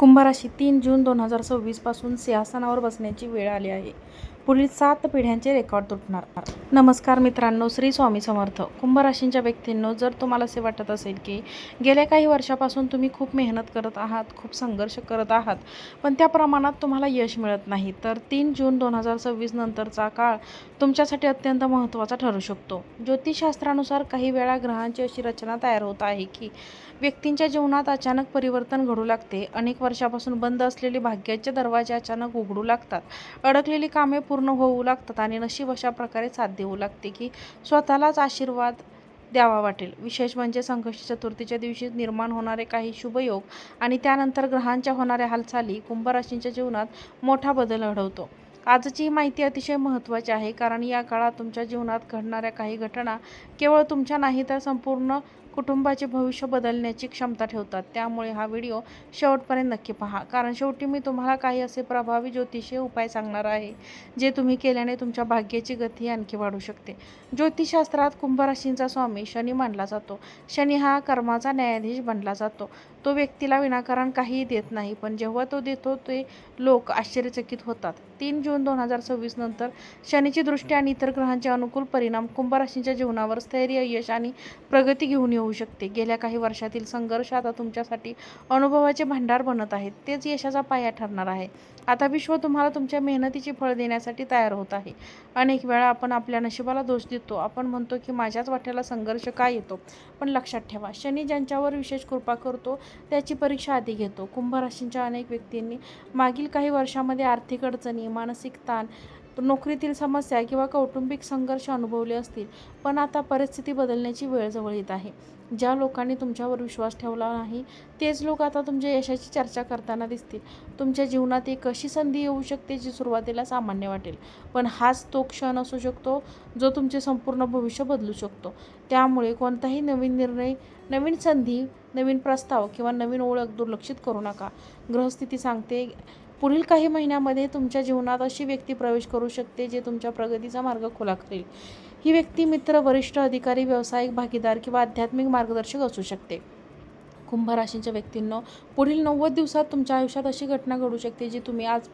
कुंभ राशी 3 जून 2026 पासून सिंहासनावर बसण्याची वेळ आली आहे. पुढील 7 पिढ्यांचे रेकॉर्ड तुटणार. नमस्कार मित्रांनो, श्री स्वामी समर्थ. कुंभ राशींच्या व्यक्तींनो, जर तुम्हाला असे वाटत असेल की गेल्या काही वर्षापासून तुम्ही खूप मेहनत करत आहात, खूप संघर्ष करत आहात, पण त्या प्रमाणात तुम्हाला यश मिळत नाही, तर 3 जून 2026 नंतरचा काळ तुमच्यासाठी अत्यंत महत्त्वाचा ठरू शकतो. ज्योतिषशास्त्रानुसार काही वेळा ग्रहांची अशी रचना तयार होत आहे की व्यक्तींच्या जीवनात अचानक परिवर्तन घडू लागते. अनेक वर्षापासून बंद असलेले भाग्याचे दरवाजे अचानक उघडू लागतात. अडकलेली कामे पूर्ण होऊ लागतात आणि नशीब अशा प्रकारे साथ देऊ लागते की स्वतःलाच आशीर्वाद द्यावा वाटेल. विशेष म्हणजे संकष्टी चतुर्थीच्या दिवशी निर्माण होणारे काही शुभयोग आणि त्यानंतर ग्रहांच्या होणाऱ्या हालचाली कुंभ राशींच्या जीवनात मोठा बदल घडवतो. आजची ही माहिती अतिशय महत्त्वाची आहे, कारण या काळात तुमच्या जीवनात घडणाऱ्या काही घटना केवळ तुमच्या नाही तर संपूर्ण कुटुंबाचे भविष्य बदलण्याची क्षमता ठेवतात. त्यामुळे हा व्हिडिओ शेवटपर्यंत नक्की पहा, कारण शेवटी मी तुम्हाला काही असे प्रभावी ज्योतिषीय उपाय सांगणार आहे जे तुम्ही केल्याने तुमच्या भाग्याची गती आणखी वाढू शकते. ज्योतिषशास्त्रात कुंभ राशींचा स्वामी शनी मानला जातो. शनी हा कर्माचा न्यायाधीश बनला जातो. तो व्यक्तीला विनाकारण काहीही देत नाही, पण जेव्हा तो देतो ते लोक आश्चर्यचकित होतात. 3 जून 2026 नंतर शनीची दृष्टी आणि इतर ग्रहांचे अनुकूल परिणाम कुंभ राशींच्या जीवनावर स्थैर्य, यश आणि प्रगती घेऊन येऊ शकते. गेल्या काही वर्षातील संघर्ष आता तुमच्यासाठी अनुभवाचे भांडार बनत आहेत. तेच यशाचा पाया ठरणार आहे. आता विश्व तुम्हाला तुमच्या मेहनतीची फळ देण्यासाठी तयार होत आहे. अनेक वेळा आपण आपल्या नशिबाला दोष देतो. आपण म्हणतो की माझ्याच वाट्याला संघर्ष का येतो? पण लक्षात ठेवा, शनी ज्यांच्यावर विशेष कृपा करतो त्याची परीक्षा आधी घेतो. कुंभ राशींच्या अनेक व्यक्तींनी मागील काही वर्षांमध्ये आर्थिक अडचणी, मानसिक ताण, नोकरीतील समस्या किंवा कौटुंबिक संघर्ष अनुभवले असतील, पण आता परिस्थिती बदलण्याची वेळ जवळ येत आहे. ज्या लोकांनी तुमच्यावर विश्वास ठेवला नाही तेच लोक आता तुमच्या यशाची चर्चा करताना दिसतील. तुमच्या जीवनात एक अशी संधी येऊ शकते जी सुरुवातीला सामान्य वाटेल, पण हाच तो क्षण असू शकतो जो तुमचे संपूर्ण भविष्य बदलू शकतो. त्यामुळे कोणताही नवीन निर्णय, नवीन संधी, नवीन प्रस्ताव किंवा नवीन ओळख दुर्लक्षित करू नका. ग्रहस्थिती सांगते पुढील काही महिन्यांमध्ये तुमच्या जीवनात अशी व्यक्ती प्रवेश करू शकते जे तुमच्या प्रगतीचा मार्ग खुला करेल. ही व्यक्ती मित्र, वरिष्ठ अधिकारी, व्यावसायिक भागीदार किंवा आध्यात्मिक मार्गदर्शक असू शकते. कुंभ राशींच्या व्यक्तींनो, पुढील 90 दिवसात तुमच्या आयुष्यात अशी घटना घडू शकते जी तुम्ही आज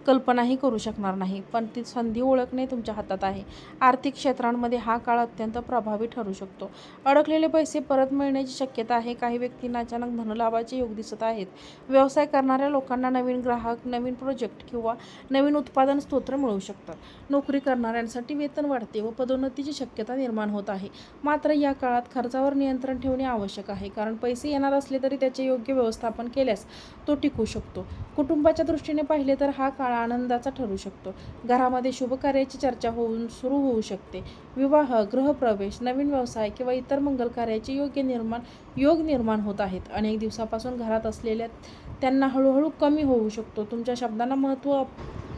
कल्पनाही करू शकणार नाही, पण ती संधी ओळखणे तुमच्या हातात आहे. आर्थिक क्षेत्रांमध्ये हा काळ अत्यंत प्रभावी ठरू शकतो. अडकलेले पैसे परत मिळण्याची शक्यता आहे. काही व्यक्तींना अचानक धनलाभाचे योग दिसत आहेत. व्यवसाय करणाऱ्या लोकांना नवीन ग्राहक, नवीन प्रोजेक्ट किंवा नवीन उत्पादन स्त्रोत मिळू शकतात. नोकरी करणाऱ्यांसाठी वेतन वाढते व पदोन्नतीची शक्यता निर्माण होत आहे. मात्र या काळात खर्चावर नियंत्रण ठेवणे आवश्यक आहे, कारण पैसे येणार असले तरी त्याचे योग्य व्यवस्थापन केल्यास तो टिकू शकतो. कुटुंबाच्या दृष्टीने पाहिले तर हा काळ आनंदाचा ठरू शकतो. घरामध्ये शुभ कार्याची चर्चा सुरू होऊ शकते. विवाह, गृहप्रवेश, नवीन व्यवसाय किंवा इतर मंगल कार्याचे योग निर्माण होत आहेत. अनेक दिवसापासून घरात असलेल्या त्यांना हळूहळू कमी होऊ शकतो. तुमच्या शब्दांना महत्त्व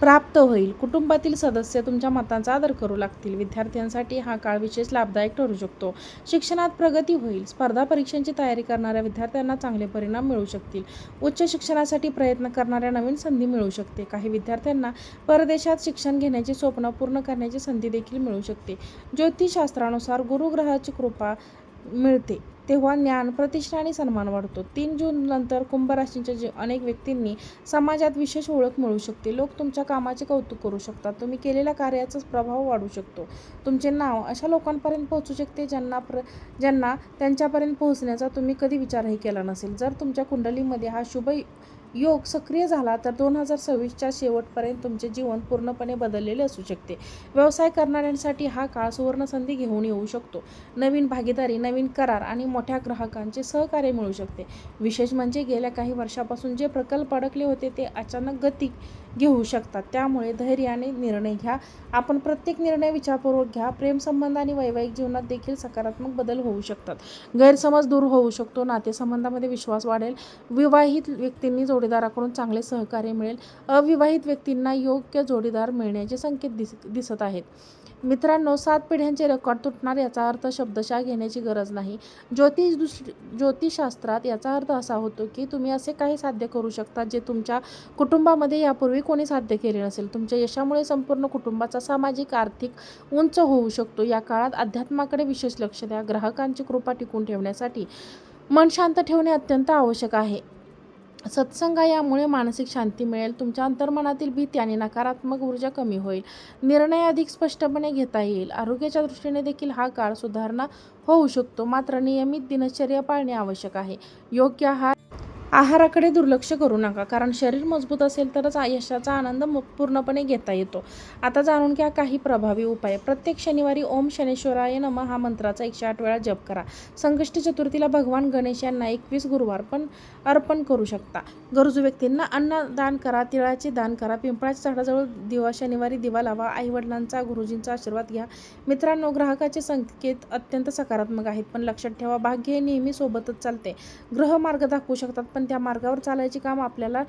प्राप्त होईल. कुटुंबातील सदस्य तुमच्या मतांचा आदर करू लागतील. विद्यार्थ्यांसाठी हा काळ विशेष लाभदायक ठरू शकतो. शिक्षणात प्रगती होईल. स्पर्धा परीक्षांची तयारी करणाऱ्या विद्यार्थ्यांना चांगले परिणाम मिळू शकतील. उच्च शिक्षणासाठी प्रयत्न करणाऱ्या नवीन संधी मिळू शकते. काही विद्यार्थ्यांना परदेशात शिक्षण घेण्याचे स्वप्न पूर्ण करण्याची संधी देखील मिळू शकते. ज्योतिषशास्त्रानुसार गुरुग्रहाची कृपा मिळते तेव्हा ज्ञान, प्रतिष्ठा आणि सन्मान वाढतो. 3 जून नंतर कुंभ राशींच्या अनेक व्यक्तींनी समाजात विशेष ओळख मिळू शकते. लोक तुमच्या कामाचे कौतुक करू शकतात. तुम्ही केलेल्या कार्याचा प्रभाव वाढू शकतो. तुमचे नाव अशा लोकांपर्यंत पोहोचू शकते ज्यांना त्यांच्यापर्यंत पोहोचण्याचा तुम्ही कधी विचारही केला नसेल. जर तुमच्या कुंडलीमध्ये हा शुभ योग सक्रिय झाला तर 2026च्या शेवटपर्यंत तुमचे जीवन पूर्णपणे बदललेले असू शकते. व्यवसाय करणाऱ्यांसाठी हा काळ सुवर्ण संधी घेऊन येऊ शकतो. नवीन भागीदारी, नवीन करार आणि मोठ्या ग्राहकांचे सहकार्य मिळू शकते. विशेष म्हणजे गेल्या काही वर्षापासून जे प्रकल्प अडकले होते ते अचानक गती घेऊ शकतात. त्यामुळे धैर्याने निर्णय घ्या. आपण प्रत्येक निर्णय विचारपूर्वक घ्या. प्रेमसंबंध आणि वैवाहिक जीवनात देखील सकारात्मक बदल होऊ शकतात. गैरसमज दूर होऊ शकतो. नातेसंबंधामध्ये विश्वास वाढेल. विवाहित व्यक्तींनी जोडीदाराकडून चांगले सहकार्य मिळेल. अविवाहित व्यक्तींना योग्य जोडीदार मिळण्याचे संकेत दिसत आहेत. मित्रांनो, 7 पिढ्यांचे रेकॉर्ड तुटणार याचा अर्थ शब्दशः घेण्याची गरज नाही. ज्योतिषशास्त्रात याचा अर्थ असा होतो की तुम्ही असे काही साध्य करू शकता जे तुमच्या कुटुंबामध्ये यापूर्वी कोणी साध्य केले नसेल. तुमच्या यशामुळे संपूर्ण कुटुंबाचा सामाजिक, आर्थिक उंच होऊ शकतो. या काळात अध्यात्माकडे विशेष लक्ष द्या. ग्राहकांची कृपा टिकून ठेवण्यासाठी मन शांत ठेवणे अत्यंत आवश्यक आहे. सत्संग यामुळे मानसिक शांती मिळेल. तुमच्या अंतर्मनातील भीती आणि नकारात्मक ऊर्जा कमी होईल. निर्णय अधिक स्पष्टपणे घेता येईल. आरोग्याच्या दृष्टीने देखील हा काळ सुधारणा होऊ शकतो. मात्र नियमित दिनचर्या पाळणे आवश्यक आहे. योग्य आहाराकडे दुर्लक्ष करू नका, कारण शरीर मजबूत असेल तरच यशाचा आनंद पूर्णपणे घेता येतो. आता जाणून घ्या काही प्रभावी उपाय. प्रत्येक शनिवारी ओम शनेश्वराय नमः हा मंत्राचा 108 वेळा जप करा. संकष्टी चतुर्थीला भगवान गणेश यांना 21 गुरुवार पण अर्पण करू शकता. गरजू व्यक्तींना अन्न दान करा, तिळाचे दान करा, पिंपळाच्या झाडाजवळ शनिवारी दिवा लावा, आईवडिलांचा गुरुजींचा आशीर्वाद घ्या. मित्रांनो, ग्राहकाचे संकेत अत्यंत सकारात्मक आहेत, पण लक्षात ठेवा, भाग्य हे नेहमी सोबतच चालते. ग्रह मार्ग दाखवू शकतात, पण त्या मार्गावर चालायचे काम आपल्याला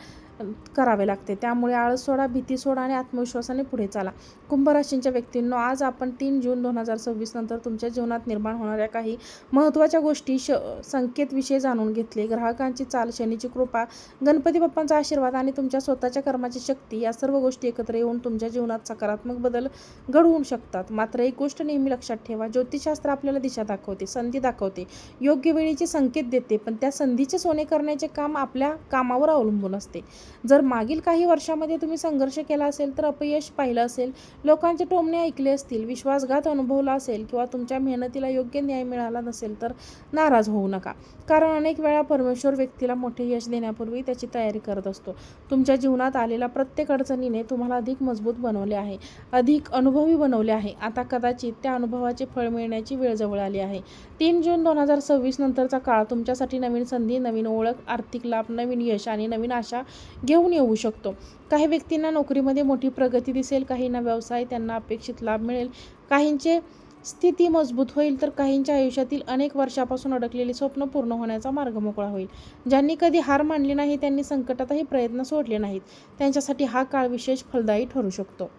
करावे लागते. त्यामुळे आळस सोडा, भीती सोडा आणि आत्मविश्वासाने पुढे चाला. कुंभ राशींच्या व्यक्तींनो, आज आपण 3 जून 2026 नंतर तुमच्या जीवनात निर्माण होणाऱ्या काही महत्त्वाच्या गोष्टी संकेत विषयी जाणून घेतले. ग्राहकांची चाल, शनीची कृपा, गणपती बाप्पांचा आशीर्वाद आणि तुमच्या स्वतःच्या कर्माची शक्ती या सर्व गोष्टी एकत्र येऊन तुमच्या जीवनात सकारात्मक बदल घडवू शकतात. मात्र एक गोष्ट नेहमी लक्षात ठेवा, ज्योतिषशास्त्र आपल्याला दिशा दाखवते, संधी दाखवते, योग्य वेळेचे संकेत देते, पण त्या संधीचे सोने करण्याचे काम आपल्या कामावर अवलंबून असते. जर मागील काही वर्षामध्ये तुम्ही संघर्ष केला असेल तर अपयश पाहिलं असेल, लोकांचे टोमणे ऐकले असतील, विश्वासघात अनुभवला असेल किंवा तुमच्या मेहनतीला योग्य न्याय मिळाला नसेल तर नाराज होऊ नका, कारण अनेक वेळा परमेश्वर व्यक्तीला मोठे यश देण्यापूर्वी त्याची तयारी करत असतो. तुमच्या जीवनात आलेला प्रत्येक अडचणीने तुम्हाला अधिक मजबूत बनवले आहे, अधिक अनुभवी बनवले आहे. आता कदाचित त्या अनुभवाचे फळ मिळण्याची वेळ जवळ आली आहे. 3 जून 2026 नंतरचा काळ तुमच्यासाठी नवीन संधी, नवीन ओळख, आर्थिक लाभ, नवीन यश आणि नवीन आशा घेऊन येऊ शकतो. काही व्यक्तींना नोकरीमध्ये मोठी प्रगती दिसेल, काहींना व्यवसाय त्यांना अपेक्षित लाभ मिळेल, काहींचे स्थिती मजबूत होईल, तर काहींच्या आयुष्यातील अनेक वर्षापासून अडकलेली स्वप्न पूर्ण होण्याचा मार्ग मोकळा होईल. ज्यांनी कधी हार मानली नाही, त्यांनी संकटातही प्रयत्न सोडले नाहीत, त्यांच्यासाठी हा काळ विशेष फलदायी ठरू शकतो.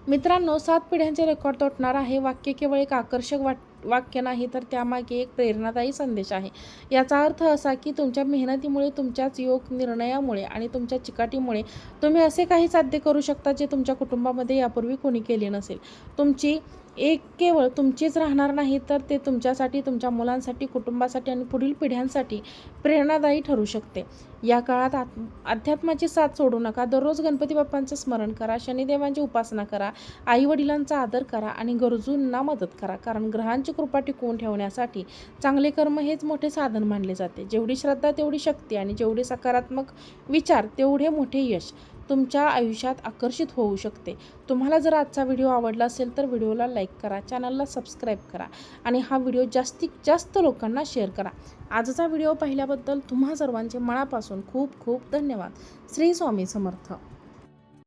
मित्रांनो, 7 पिढ्यांचे रेकॉर्ड तोडणार आहे वाक्य केवळ एक आकर्षक वाक्य नाही, तर त्यामागे एक प्रेरणादायी संदेश आहे. याचा अर्थ असा की तुमच्या मेहनतीमुळे, तुमच्याच योग निर्णयामुळे आणि तुमच्या चिकाटीमुळे तुम्ही असे काही साध्य करू शकता जे तुमच्या कुटुंबामध्ये यापूर्वी कोणी केले नसेल. तुमची एक केवळ तुमचीच राहणार नाही, तर ते तुमच्यासाठी, तुमच्या मुलांसाठी, कुटुंबासाठी आणि पुढील पिढ्यांसाठी प्रेरणादायी ठरू शकते. या काळात अध्यात्माची साथ सोडू नका. दररोज गणपती बाप्पांचं स्मरण करा, शनिदेवांची उपासना करा, आईवडिलांचा आदर करा आणि गरजूंना मदत करा, कारण ग्रहांची कृपा टिकवून ठेवण्यासाठी चांगले कर्म हेच मोठे साधन मानले जाते. जेवढी श्रद्धा तेवढी शक्ती आणि जेवढे सकारात्मक विचार तेवढे मोठे यश तुमच्या आयुष्यात आकर्षित होऊ शकते. तुम्हाला जर आजचा व्हिडिओ आवडला असेल तर व्हिडिओला लाईक करा, चॅनलला सबस्क्राईब करा आणि हा व्हिडिओ जास्तीत जास्त लोकांना शेअर करा. आजचा व्हिडिओ पाहिल्याबद्दल तुम्हा सर्वांचे मनापासून खूप खूप धन्यवाद. श्री स्वामी समर्थ.